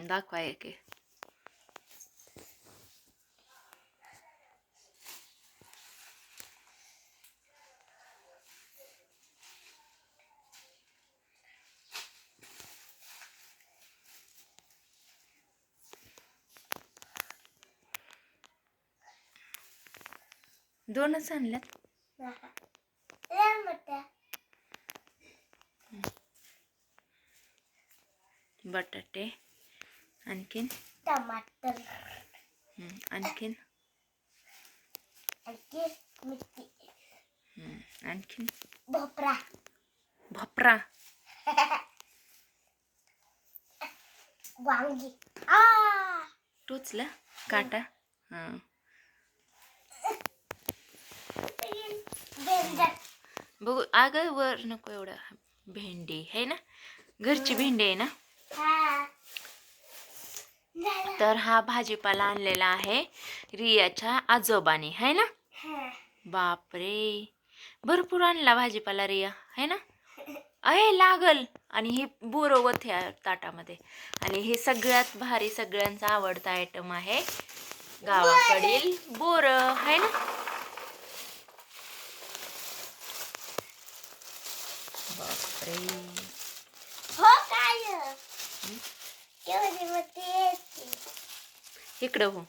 दाखवा एक. दोनच आणल्यात. बटाटे, आणखीन टमाटर, आणखीन मिरची, आणखीन भोपळा, भोपळा, वांगी. टोचला काटा. हां बघू. अगं वर नको एवढा. भेंडी आहे ना, घरची भेंडी आहे ना. तर हा भाजीपाला आणलेला आहे रियाच्या आजोबाने, है ना. बापरे, भरपूर आणला भाजीपाला रिया, है ना. अहे लागल. आणि हे बोरवत ह्या ताटामध्ये. आणि हे सगळ्यात भारी, सगळ्यांचा आवडता आयटम आहे गावाकडील बोर, है ना. बापरे, हो काय इकडं हो.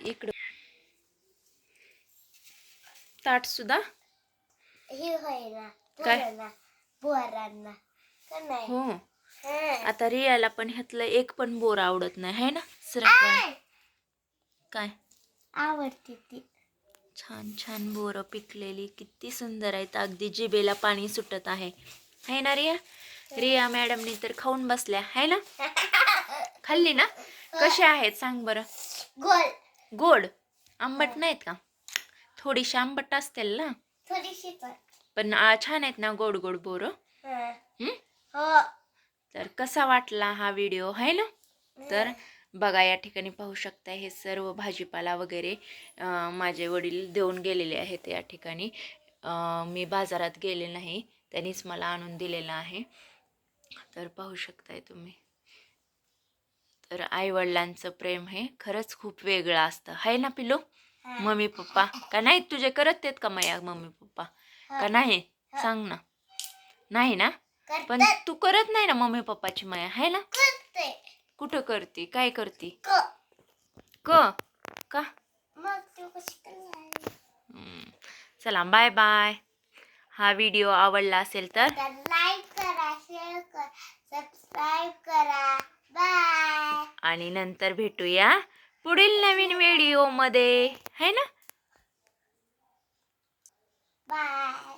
इकडं ताट सुद्धा हे होईना काय बोरांना हो. आता रियाला पण ह्यातलं एक पण बोर आवडत नाही, है ना. सरक काय आवडते ती. छान छान बोरं पिकलेली, किती सुंदर आहेत. अगदी जिभेला पाणी सुटत आहे, है ना रिया. रिया मॅडमनी तर खाऊन बसल्या, है ना. खाल्ली ना. कशी आहेत सांग बरं. गोड आंबट नाहीत का. थोडीशी आंबट असतील ना, थोडीशी पण छान आहेत ना गोड गोड बोरं. हो. तर कसा वाटला हा व्हिडिओ, है ना. तर बघा, या ठिकाणी पाहू शकता हे सर्व भाजीपाला वगैरे माझे वडील देऊन गेलेले आहेत या ठिकाणी. मी बाजारात गेले नाही, त्यांनीच मला आणून दिलेला आहे. तर पाहू शकताय तुम्ही. तर आईवडिलांचं प्रेम हे खरंच खूप वेगळं असतं, है ना पिलो. मम्मी पप्पा का नाही तुझे करत आहेत का माया मम्मी पप्पा का नाही, सांग ना. नाही ना, पण तू करत नाही ना मम्मी पप्पाची माया, है ना. कुठं करते, काय करते का. चला बाय बाय. हा व्हिडिओ आवडला असेल तर लाईक करा, शेअर करा, सबस्क्राईब करा. बाय. आणि नंतर भेटूया पुढील नवीन व्हिडिओ मध्ये, है ना. बाय.